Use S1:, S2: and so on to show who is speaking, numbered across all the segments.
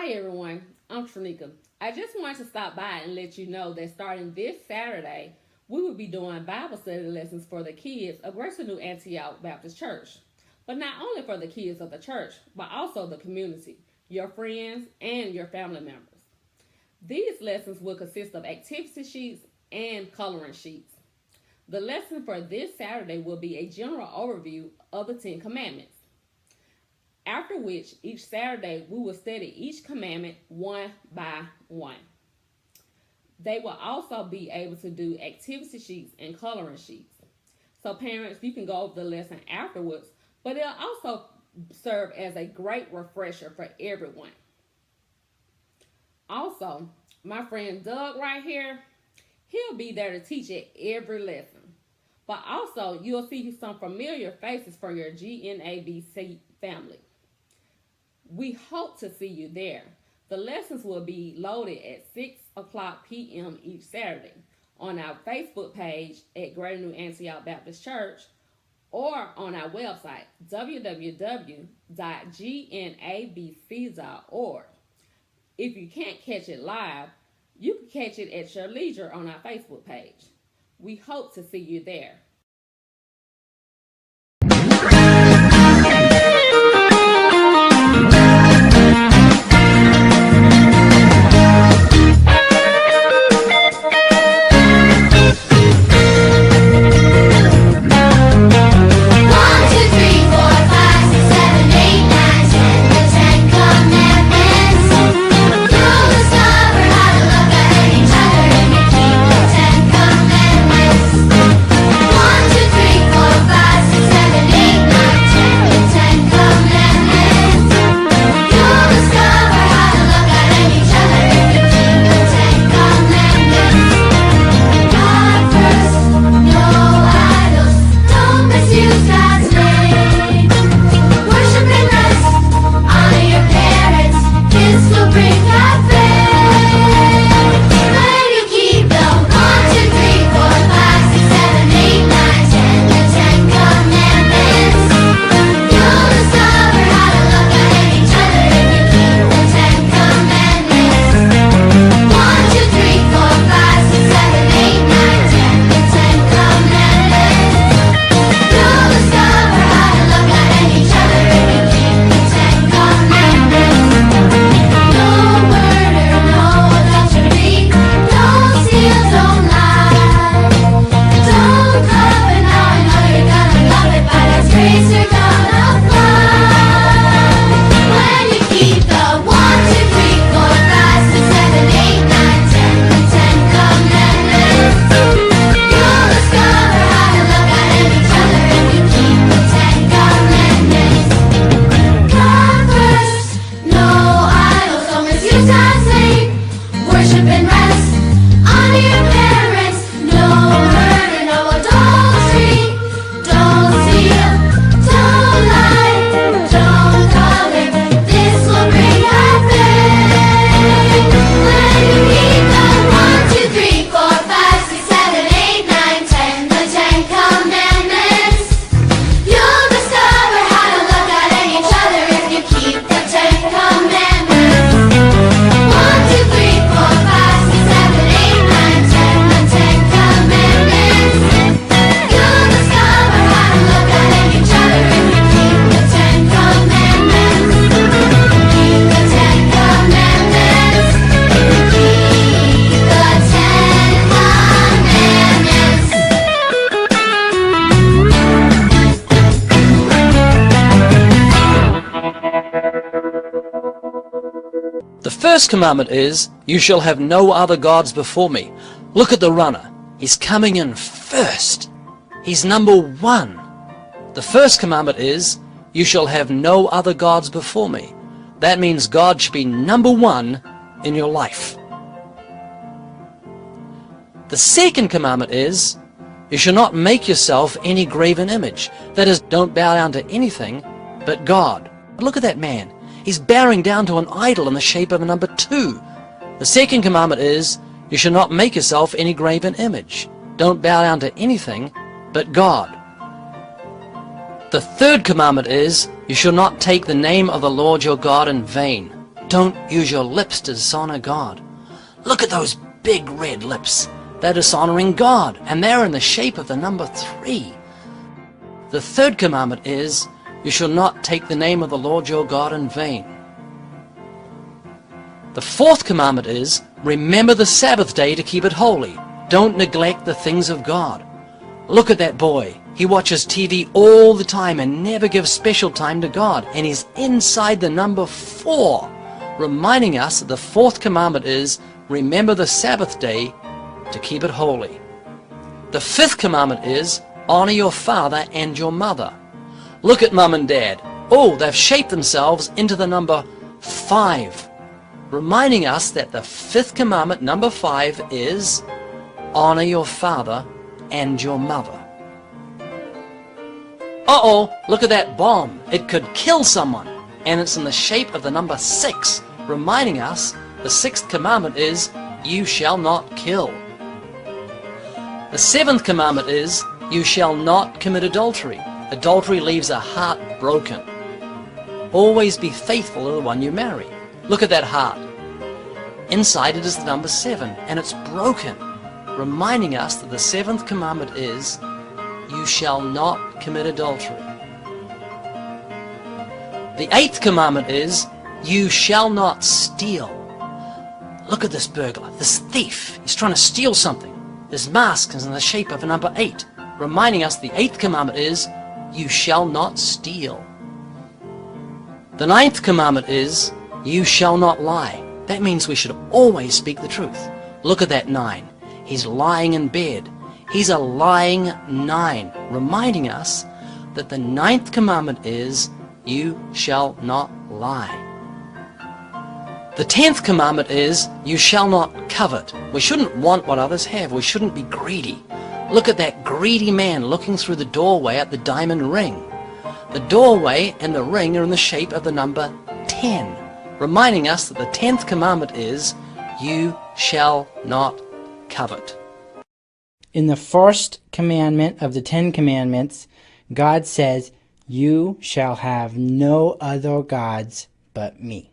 S1: Hi everyone, I'm Shanika. I just wanted to stop by and let you know that starting this Saturday, we will be doing Bible study lessons for the kids of Grace New Antioch Baptist Church. But not only for the kids of the church, but also the community, your friends, and your family members. These lessons will consist of activity sheets and coloring sheets. The lesson for this Saturday will be a general overview of the 10 Commandments. After which, each Saturday, we will study each commandment one by one. They will also be able to do activity sheets and coloring sheets. So parents, you can go over the lesson afterwards, but it'll also serve as a great refresher for everyone. Also, my friend Doug right here, he'll be there to teach at every lesson. But also, you'll see some familiar faces for your GNABC family. We hope to see you there. The lessons will be loaded at 6 o'clock p.m. each Saturday on our Facebook page at Greater New Antioch Baptist Church or on our website, www.gnabc.org. If you can't catch it live, you can catch it at your leisure on our Facebook page. We hope to see you there.
S2: The first commandment is, you shall have no other gods before me. Look at the runner. He's coming in first. He's number one. The first commandment is, you shall have no other gods before me. That means God should be number one in your life. The second commandment is, you shall not make yourself any graven image. That is, don't bow down to anything but God. Look at that man. He's bowing down to an idol in the shape of a number 2. The second commandment is, you shall not make yourself any graven image. Don't bow down to anything but God. The third commandment is, you shall not take the name of the Lord your God in vain. Don't use your lips to dishonor God. Look at those big red lips. They're dishonoring God, and they're in the shape of the number 3. The third commandment is, you shall not take the name of the Lord your God in vain. The fourth commandment is, remember the Sabbath day to keep it holy. Don't neglect the things of God. Look at that boy. He watches TV all the time and never gives special time to God. And he's inside the number 4, reminding us that the fourth commandment is, remember the Sabbath day to keep it holy. The fifth commandment is, honor your father and your mother. Look at mum and dad. Oh, they've shaped themselves into the number 5, reminding us that the fifth commandment, number 5, is honor your father and your mother. Uh-oh, look at that bomb. It could kill someone, and it's in the shape of the number 6, reminding us the sixth commandment is, you shall not kill. The seventh commandment is, you shall not commit adultery. Adultery leaves a heart broken. Always be faithful to the one you marry. Look at that heart. Inside it is the number 7, and it's broken, reminding us that the seventh commandment is, you shall not commit adultery. The eighth commandment is, you shall not steal. Look at this burglar, this thief. He's trying to steal something. His mask is in the shape of a number 8, reminding us the eighth commandment is, you shall not steal. The ninth commandment is, you shall not lie. That means we should always speak the truth. Look at that 9. He's lying in bed. He's a lying 9, reminding us that the 9th commandment is, you shall not lie. The 10th commandment is, you shall not covet. We shouldn't want what others have. We shouldn't be greedy. Look at that greedy man looking through the doorway at the diamond ring. The doorway and the ring are in the shape of the number 10, reminding us that the 10th commandment is, you shall not covet.
S3: In the first commandment of the 10 commandments, God says, you shall have no other gods but me.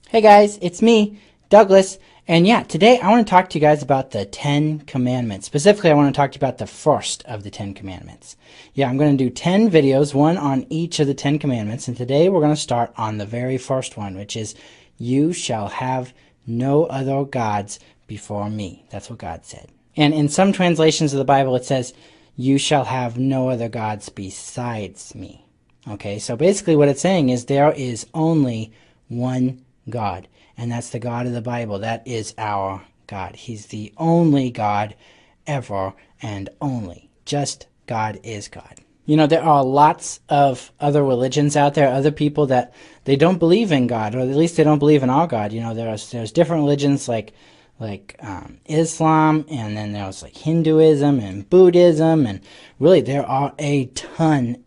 S3: Hey guys, it's me, Douglas, and yeah, today I want to talk to you guys about the 10 commandments. Specifically, I want to talk to you about the first of the 10 commandments. Yeah, I'm going to do 10 videos, one on each of the 10 commandments, and today we're going to start on the very first one, which is, you shall have no other gods before me. That's what God said. And in some translations of the Bible, it says, you shall have no other gods besides me. Okay, so basically what it's saying is there is only one God, and that's the God of the Bible. That is our God. He's the only God ever and only. Just God is God. You know, there are lots of other religions out there, other people that they don't believe in God, or at least they don't believe in our God. You know, there's different religions like Islam, and then there's like Hinduism and Buddhism, and really there are a ton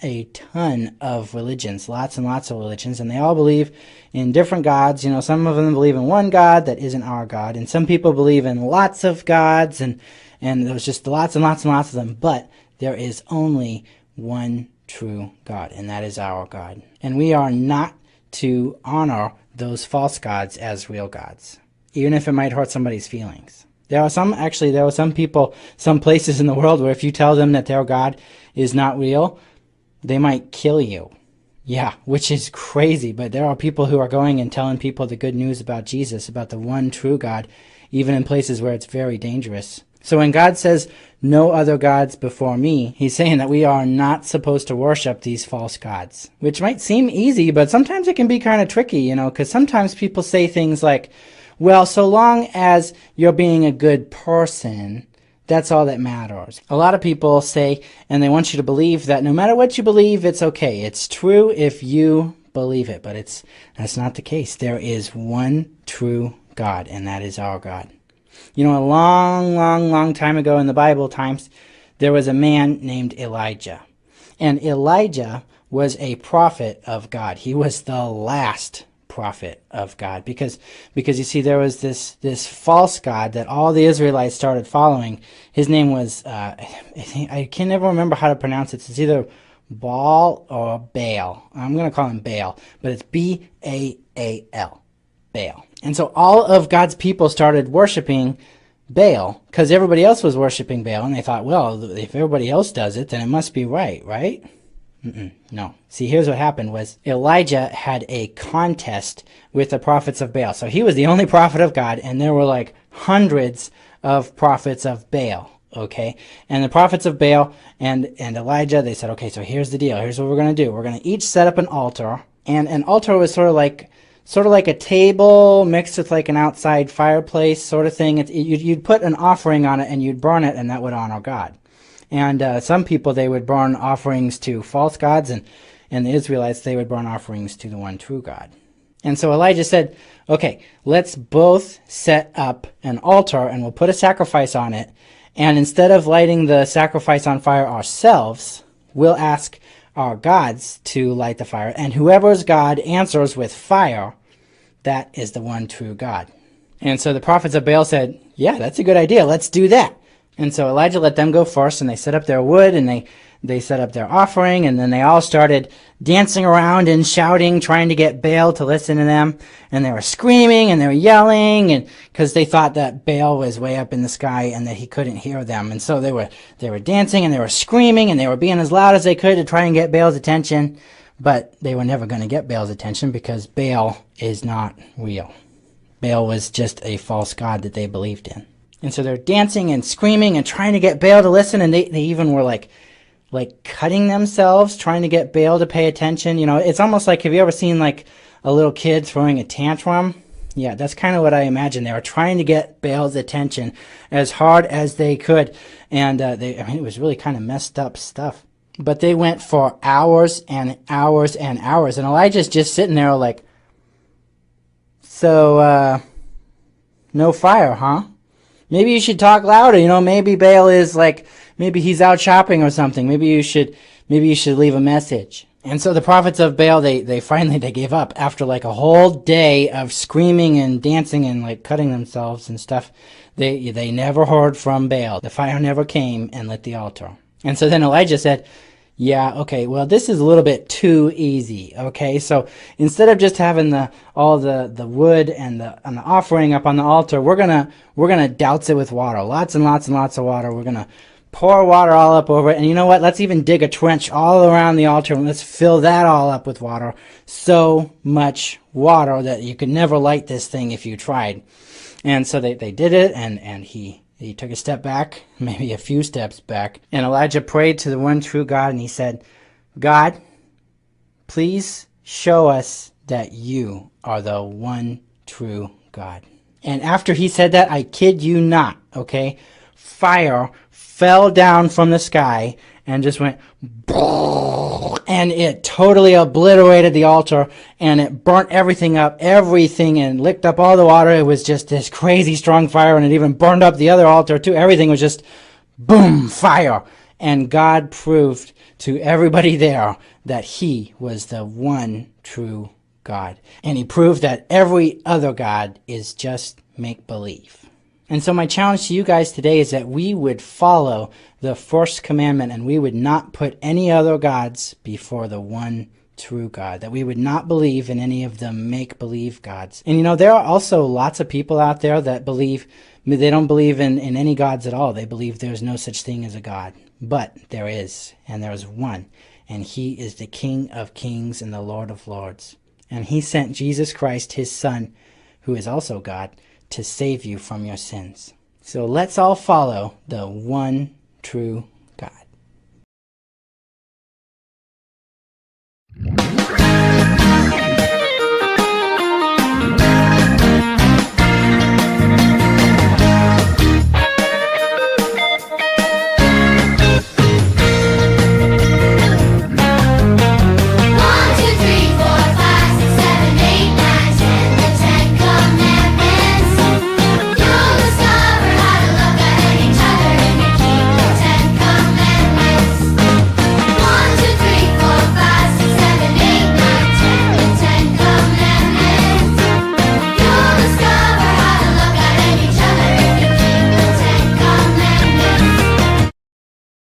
S3: of religions, lots and lots of religions, and they all believe in different gods. You know, some of them believe in one God that isn't our God, and some people believe in lots of gods, and there's just lots and lots and lots of them, but there is only one true God, and that is our God. And we are not to honor those false gods as real gods, even if it might hurt somebody's feelings. There are some people, some places in the world where if you tell them that their God is not real, they might kill you. Yeah, which is crazy, but there are people who are going and telling people the good news about Jesus, about the one true God, even in places where it's very dangerous. So when God says, no other gods before me, he's saying that we are not supposed to worship these false gods, which might seem easy, but sometimes it can be kind of tricky, you know, because sometimes people say things like, well, so long as you're being a good person, that's all that matters. A lot of people say, and they want you to believe that no matter what you believe, it's okay. It's true if you believe it, but that's not the case. There is one true God, and that is our God. You know, a long time ago in the Bible times, there was a man named Elijah. And Elijah was a prophet of God. He was the last prophet of God, because you see, there was this false god that all the Israelites started following. His name was I can never remember how to pronounce it. It's either Baal or Baal. I'm going to call him Baal, but it's B-A-A-L. Baal. And so all of God's people started worshiping Baal because everybody else was worshiping Baal, and they thought, well, if everybody else does it, then it must be right, right? No. See, here's what happened was Elijah had a contest with the prophets of Baal. So he was the only prophet of God, and there were like hundreds of prophets of Baal. Okay, and the prophets of Baal and Elijah, they said, okay, so here's the deal. Here's what we're going to do. We're going to each set up an altar, and an altar was sort of like a table mixed with like an outside fireplace sort of thing. You'd put an offering on it and you'd burn it, and that would honor God. And some people, they would burn offerings to false gods, and the Israelites, they would burn offerings to the one true God. And so Elijah said, okay, let's both set up an altar, and we'll put a sacrifice on it. And instead of lighting the sacrifice on fire ourselves, we'll ask our gods to light the fire. And whoever's God answers with fire, that is the one true God. And so the prophets of Baal said, yeah, that's a good idea. Let's do that. And so Elijah let them go first, and they set up their wood, and they set up their offering, and then they all started dancing around and shouting, trying to get Baal to listen to them. And they were screaming and they were yelling, and because they thought that Baal was way up in the sky and that he couldn't hear them. And so they were dancing and they were screaming and they were being as loud as they could to try and get Baal's attention. But they were never going to get Baal's attention because Baal is not real. Baal was just a false god that they believed in. And so they're dancing and screaming and trying to get Baal to listen, and they even were like cutting themselves, trying to get Baal to pay attention. You know, it's almost like, have you ever seen like a little kid throwing a tantrum? Yeah, that's kind of what I imagine. They were trying to get Baal's attention as hard as they could. And it was really kind of messed up stuff. But they went for hours and hours and hours. And Elijah's just sitting there like, so, no fire, huh? Maybe you should talk louder. You know, maybe Baal is like, maybe he's out shopping or something. Maybe you should leave a message. And so the prophets of Baal, they finally gave up after like a whole day of screaming and dancing and like cutting themselves and stuff. They never heard from Baal. The fire never came and lit the altar. And so then Elijah said, yeah, okay, well, this is a little bit too easy, okay? So instead of just having all the wood and the offering up on the altar, we're gonna douse it with water, lots and lots and lots of water. We're gonna pour water all up over it, and you know what? Let's even dig a trench all around the altar, and let's fill that all up with water. So much water that you could never light this thing if you tried. And so they did it, and he took a step back, maybe a few steps back, and Elijah prayed to the one true God, and he said, God, please show us that you are the one true God. And after he said that, I kid you not, okay, fire fell down from the sky and just went, and it totally obliterated the altar, and it burnt everything up, and licked up all the water. It was just this crazy strong fire, and it even burned up the other altar too. Everything was just boom, fire. And God proved to everybody there that he was the one true God. And he proved that every other god is just make-believe. And so my challenge to you guys today is that we would follow the first commandment, and we would not put any other gods before the one true God, that we would not believe in any of the make-believe gods. And you know, there are also lots of people out there that they don't believe in any gods at all. They believe there's no such thing as a God. But there is, and there is one, and he is the King of Kings and the Lord of Lords. And he sent Jesus Christ, his Son, who is also God, to save you from your sins. So let's all follow the one true